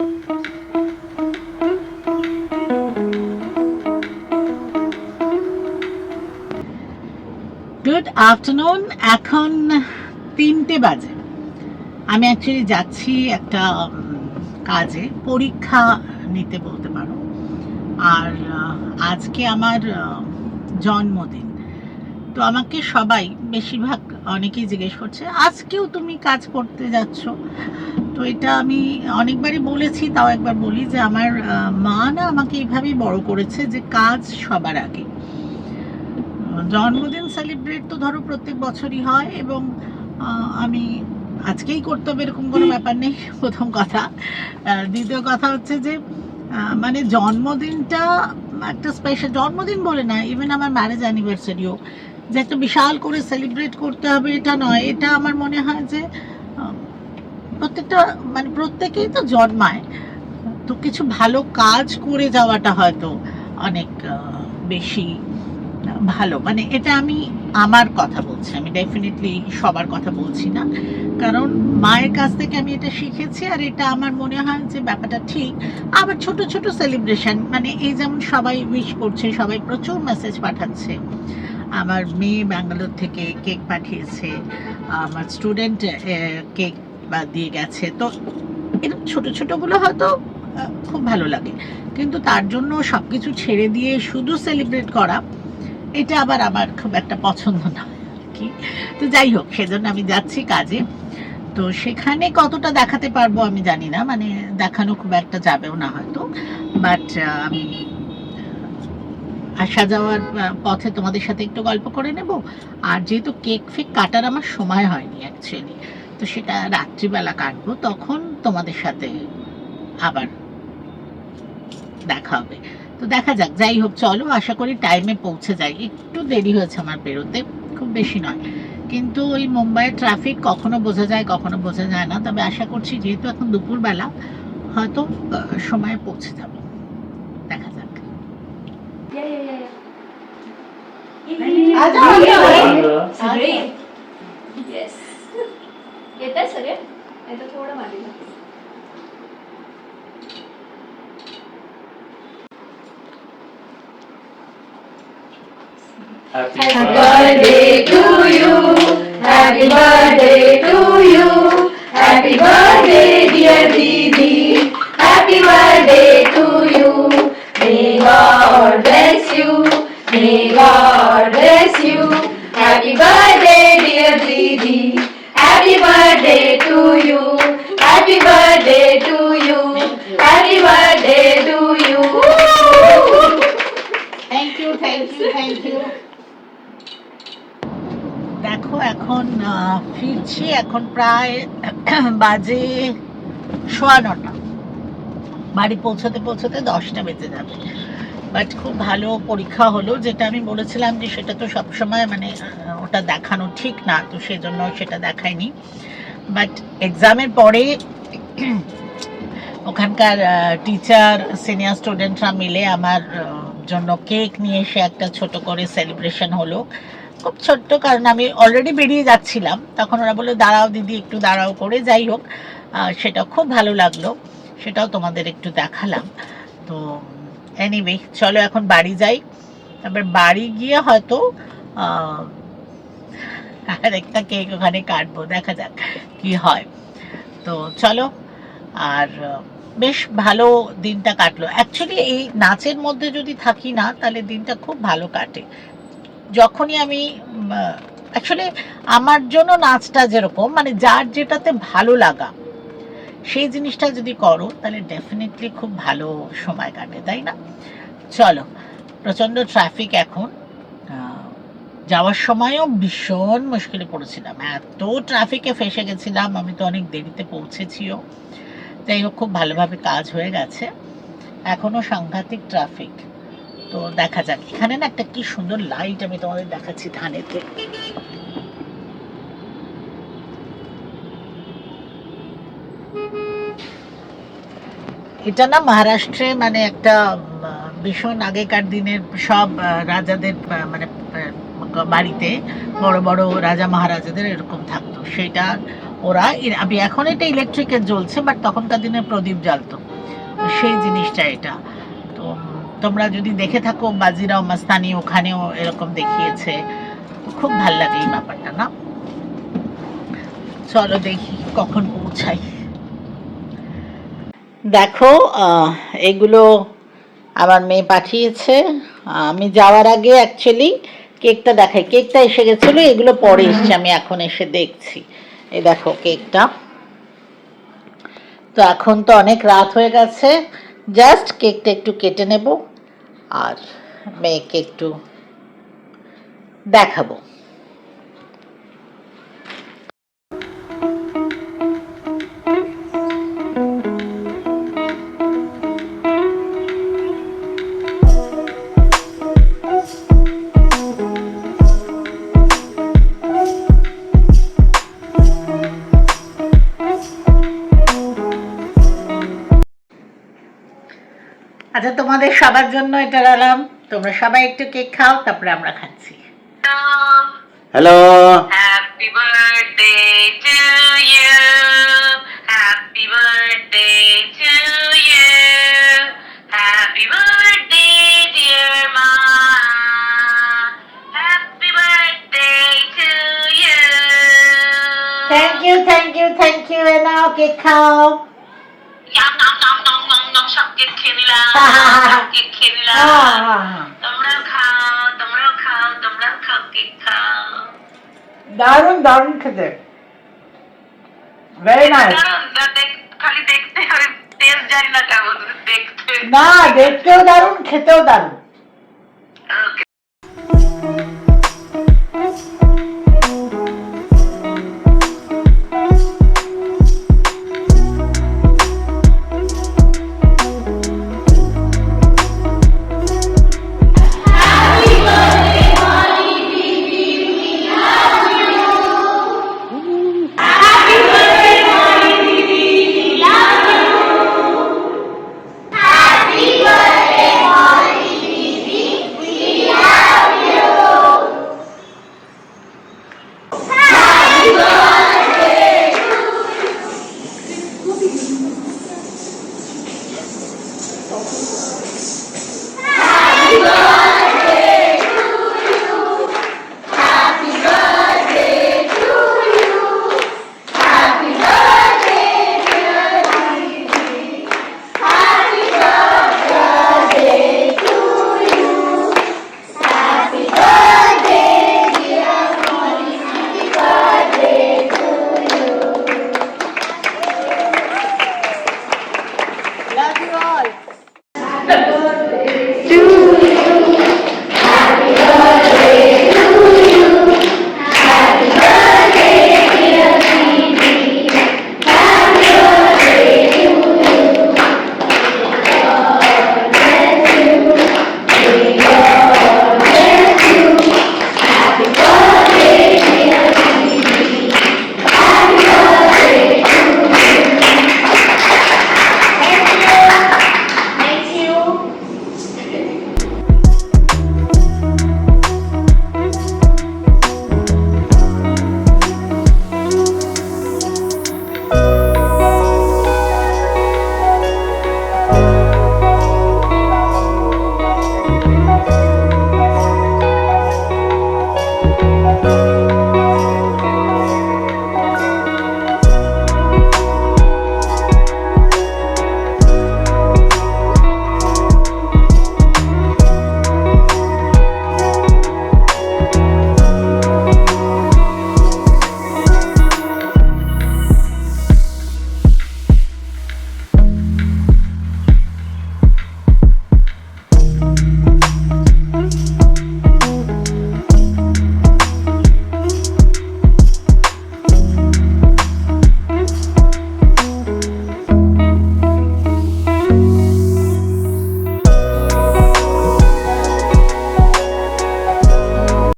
Good afternoon. এখন 3টে বাজে। আমি অ্যাকচুয়ালি যাচ্ছি একটা কাজে, পরীক্ষা নিতে বলতে পারো। আর আজকে আমার জন্মদিন। তো আমাকে সবাই, বেশিরভাগ অনেকেই জিজ্ঞেস করছে আজকেও তুমি কাজ করতে যাচ্ছ। তো এটা আমি অনেকবারই বলেছি, তাও একবার বলি যে আমার মা না আমাকে এইভাবেই বড় করেছে যে কাজ সবার আগে। জন্মদিন সেলিব্রেট তো ধরো প্রত্যেক বছরই হয়, এবং আমি আজকেই করতে হবে এরকম কোনো ব্যাপার নেই, প্রথম কথা। দ্বিতীয় কথা হচ্ছে যে মানে জন্মদিনটা একটা স্পেশাল, জন্মদিন বলে না, ইভেন আমার ম্যারেজ অ্যানিভার্সারিও যে একটা বিশাল করে সেলিব্রেট করতে হবে এটা নয়। এটা আমার মনে হয় যে প্রত্যেকটা মানে প্রত্যেকেই তো জন্মায়, তো কিছু ভালো কাজ করে যাওয়াটা হয়তো অনেক বেশি ভালো। মানে এটা আমি আমার কথা বলছি, আমি ডেফিনেটলি সবার কথা বলছি না, কারণ মায়ের কাছ থেকে আমি এটা শিখেছি। আর এটা আমার মনে হয় যে ব্যাপারটা ঠিক। আবার ছোট ছোট সেলিব্রেশন, মানে এই যেমন সবাই উইশ করছে, সবাই প্রচুর মেসেজ পাঠাচ্ছে। আমার মেয়ে ব্যাঙ্গালোর থেকে কেক পাঠিয়েছে, আমার স্টুডেন্ট কেক দিয়ে গেছে। তো এরকম ছোট ছোটগুলো হয়তো খুব ভালো লাগে, কিন্তু তার জন্য সব কিছু ছেড়ে দিয়ে শুধু সেলিব্রেট করা, এটা আবার আমার খুব একটা পছন্দ না কি। তো যাই হোক, সেজন্য আমি যাচ্ছি কাজে। তো সেখানে কতটা দেখাতে পারবো আমি জানি না, মানে দেখানো খুব একটা যাবেও না হয়তো, বাট আমি আসা যাওয়ার পথে তোমাদের সাথে একটু গল্প করে নেব। আর যেহেতু কেক ফেক কাটার আমার সময় হয়নি অ্যাকচুয়ালি, তো সেটা রাত্রিবেলা কাটবো, তখন তোমাদের সাথে আবার দেখা হবে। তো দেখা যাক, যাই হোক চলো, আশা করি টাইমে পৌঁছে যাই। একটু দেরি হয়েছে আমার বেরোতে, খুব বেশি নয়, কিন্তু ওই মুম্বাইয়ের ট্রাফিক কখনো বোঝা যায় কখনো বোঝা যায় না। তবে আশা করছি যেহেতু এখন দুপুরবেলা, হয়তো সময়ে পৌঁছে যাব। দেখা যাক। Happy birthday to you. Happy birthday to you. Happy birthday dear Didi. Happy birthday to you. May God bless you. May God bless you. Happy birthday dear Didi. Happy birthday to you. Happy birthday to you. Happy birthday to you. Thank you, thank you, thank you. দেখো এখন ফিরছি, এখন প্রায় বাজে 9:15। বাড়ি পৌঁছতে পৌঁছতে 10টা বেজে যাবে। বাট খুব ভালো পরীক্ষা হলো, যেটা আমি বলেছিলাম যে সেটা তো সবসময় মানে ওটা দেখানো ঠিক না, তো সেজন্য সেটা দেখায়নি। বাট এক্সামের পরে ওখানকার টিচার সিনিয়র স্টুডেন্টরা মিলে আমার জন্য কেক নিয়ে এসে একটা ছোট করে সেলিব্রেশন হলো, খুব ছোট্ট, কারণ আমি অলরেডি বেরিয়ে যাচ্ছিলাম। তখন ওরা বললো দাঁড়াও দিদি, একটু দাঁড়াও করে। যাই হোক, সেটা খুব ভালো লাগলো, সেটাও তোমাদের একটু দেখালাম। তো এনিওয়ে, চলো এখন বাড়ি যাই, তারপর বাড়ি গিয়ে হয়তো আর একটা কেক ওখানে কাটবো, দেখা যাক কি হয়। তো চলো। আর বেশ ভালো দিনটা কাটলো অ্যাকচুয়ালি। এই নাচের মধ্যে যদি থাকি না, তাহলে দিনটা খুব ভালো কাটে। যখনই আমি অ্যাকচুয়ালি আমার জন্য নাচটা যেরকম, মানে যার যেটাতে ভালো লাগা, সেই জিনিসটা যদি করো তাহলে ডেফিনেটলি খুব ভালো সময় কাটে, তাই না? চলো, প্রচণ্ড ট্রাফিক এখন। যাওয়ার সময়ও ভীষণ মুশকিলে পড়েছিলাম, এত ট্রাফিকে ফেসে গেছিলাম, আমি তো অনেক দেরিতে পৌঁছেছিও। যাই হোক, খুব ভালোভাবে কাজ হয়ে গেছে, এখনো সাংঘাতিক ট্রাফিক। তো দেখা যাক। এখানে না একটা কি সুন্দর লাইট আমি তোমাদের দেখাচ্ছি ধানেতে, এটা না মহারাষ্ট্রে মানে একটা ভীষণ আগেকার দিনের সব রাজাদের মানে বাড়িতে বড় বড় রাজা মহারাজাদের এরকম থাকতো, সেটা ওরা আমি এখন এটা ইলেকট্রিকের জ্বলছে, বাট তখনকার দিনে প্রদীপ জ্বালতো, তো সেই জিনিসটা এটা। তো তোমরা যদি দেখে থাকো বাজিরাও মাস্তানি, ওখানেও এরকম দেখিয়েছে, খুব ভাল লাগে এই ব্যাপারটা না। চলো দেখি কখন পৌঁছাই। দেখো এগুলো আমার মেয়ে পাঠিয়েছে। আমি যাওয়ার আগে অ্যাকচুয়ালি কেকটা দেখাই, কেকটা এসে গেছিলো, এগুলো পরে এসছে, আমি এখন এসে দেখছি। এই দেখো কেকটা। তো এখন তো অনেক রাত হয়ে গেছে, জাস্ট কেকটা একটু কেটে নেব আর মেয়েকে একটু দেখাবো। আচ্ছা, তোমাদের সবার জন্য এটা রাখলাম, তোমরা সবাই একটু কেক খাও, তারপরে আমরা খাচ্ছি। Hello, Happy birthday to you. Happy birthday to you. Happy birthday, dear Ma. Happy birthday to you. Thank you, thank you, thank you. এ নাও কেক খাও। Yum, nom, nom, nom, nom, nom, সব cake খেয়ে নিলাম, সব cake খেয়ে নিলাম। তোমরাও খাও, তোমরাও খাও, তোমরাও খাও, কেক খাও। দারুণ দারুণ খেতে, ভেরি নাইস। খালি দেখতে হবে, টেস্ট জানি না কেমন, দেখতে না, দেখতেও দারুণ, খেতেও দারুণ। ওকে। Love you all.